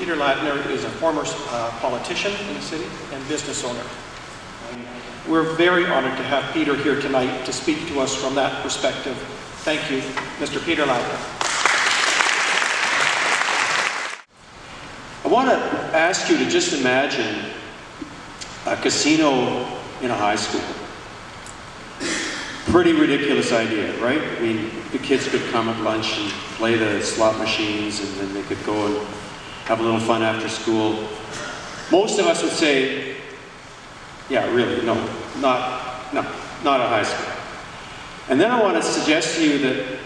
Peter Ladner is a former politician in the city and business owner. We're very honored to have Peter here tonight to speak to us from that perspective. Thank you, Mr. Peter Ladner. I want to ask you to just imagine a casino in a high school. Pretty ridiculous idea, right? I mean, the kids could come at lunch and play the slot machines, and then they could go and have a little fun after school. Most of us would say, yeah, really, no, not a high school. And then I want to suggest to you that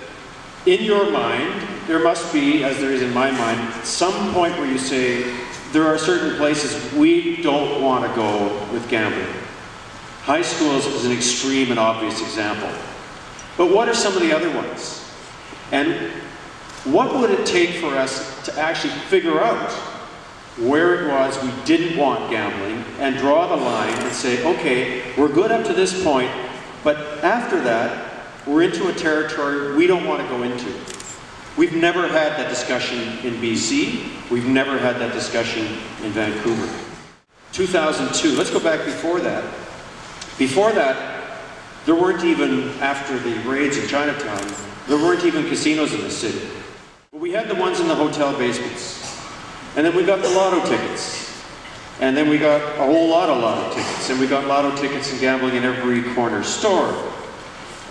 in your mind, there must be, as there is in my mind, some point where you say, there are certain places we don't want to go with gambling. High schools is an extreme and obvious example. But what are some of the other ones? And what would it take for us to actually figure out where it was we didn't want gambling and draw the line and say, okay, we're good up to this point, but after that, we're into a territory we don't want to go into. We've never had that discussion in BC. We've never had that discussion in Vancouver. 2002, let's go back before that. Before that, there weren't even, after the raids in Chinatown, there weren't even casinos in the city. But we had the ones in the hotel basements. And then we got the lotto tickets. And then we got a whole lot of lotto tickets. And we got lotto tickets and gambling in every corner store.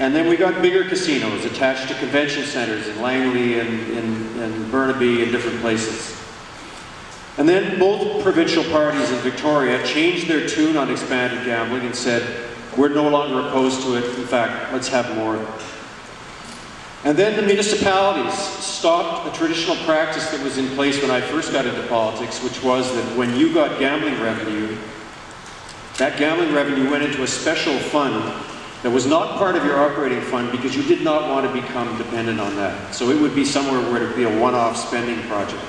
And then we got bigger casinos attached to convention centers in Langley and Burnaby and different places. And then both provincial parties in Victoria changed their tune on expanded gambling and said, we're no longer opposed to it. In fact, let's have more of it. And then the municipalities stopped a traditional practice that was in place when I first got into politics, which was that when you got gambling revenue, that gambling revenue went into a special fund that was not part of your operating fund because you did not want to become dependent on that. So it would be somewhere where it would be a one-off spending project.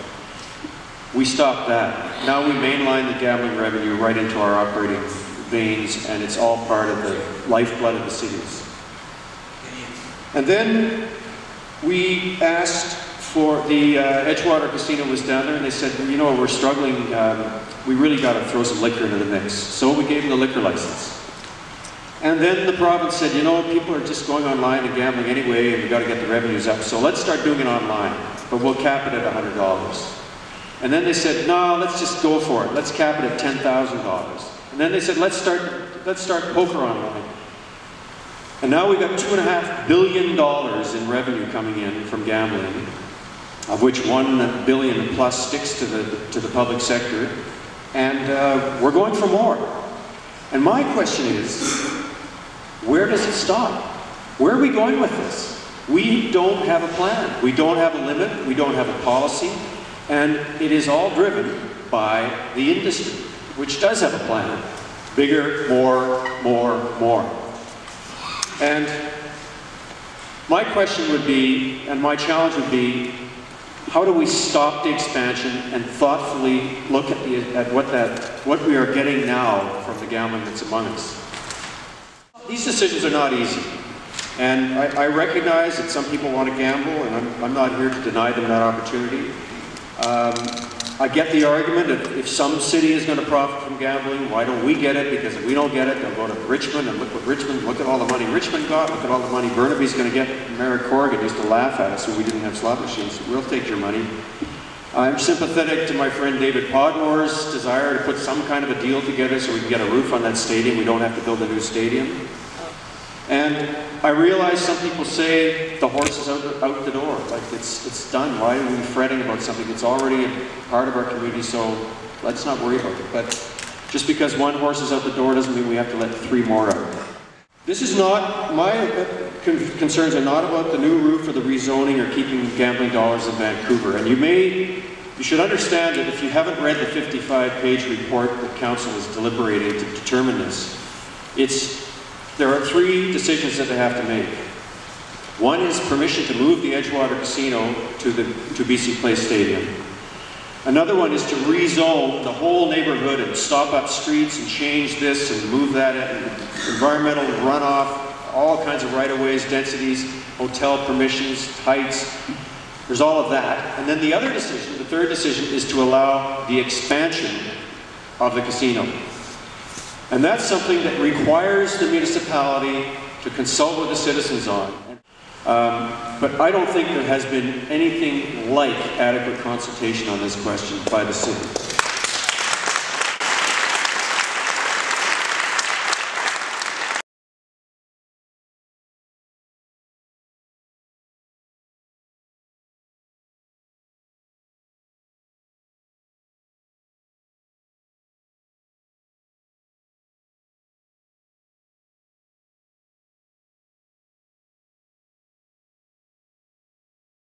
We stopped that. Now we mainline the gambling revenue right into our operating veins, and it's all part of the lifeblood of the cities. And then we asked for the Edgewater Casino was down there, and they said, you know, we're struggling, we really got to throw some liquor into the mix. So we gave them the liquor license. And then the province said, you know, people are just going online and gambling anyway, and we've got to get the revenues up, so let's start doing it online, but we'll cap it at $100. And then they said, no, let's just go for it. Let's cap it at $10,000. And then they said, let's start poker online. And now we've got $2.5 billion in revenue coming in from gambling, of which $1 billion plus sticks to the public sector. And we're going for more. And my question is, where does it stop? Where are we going with this? We don't have a plan. We don't have a limit. We don't have a policy. And it is all driven by the industry, which does have a plan. Bigger, more, more, more. And my question would be, and my challenge would be, how do we stop the expansion and thoughtfully look at what we are getting now from the gambling that's among us? These decisions are not easy. And I recognize that some people want to gamble, and I'm not here to deny them that opportunity. I get the argument that if some city is going to profit from gambling, why don't we get it? Because if we don't get it, they'll go to Richmond, and look at all the money Richmond got, look at all the money Burnaby's going to get. Mayor Corrigan used to laugh at us when we didn't have slot machines. We'll take your money. I'm sympathetic to my friend David Podmore's desire to put some kind of a deal together so we can get a roof on that stadium. We don't have to build a new stadium. And I realize some people say the horse is out the door, like it's done. Why are we fretting about something that's already a part of our community, so let's not worry about it. But just because one horse is out the door doesn't mean we have to let 3 more out. This is not, my concerns are not about the new roof or the rezoning or keeping gambling dollars in Vancouver. And you should understand that if you haven't read the 55-page report that Council is deliberating to determine this, there are 3 decisions that they have to make. One is permission to move the Edgewater Casino to BC Place Stadium. Another one is to rezone the whole neighborhood and stop up streets and change this and move that, and environmental runoff, all kinds of right-of-ways, densities, hotel permissions, heights. There's all of that. And then the other decision, the third decision, is to allow the expansion of the casino. And that's something that requires the municipality to consult with the citizens on. But I don't think there has been anything like adequate consultation on this question by the city.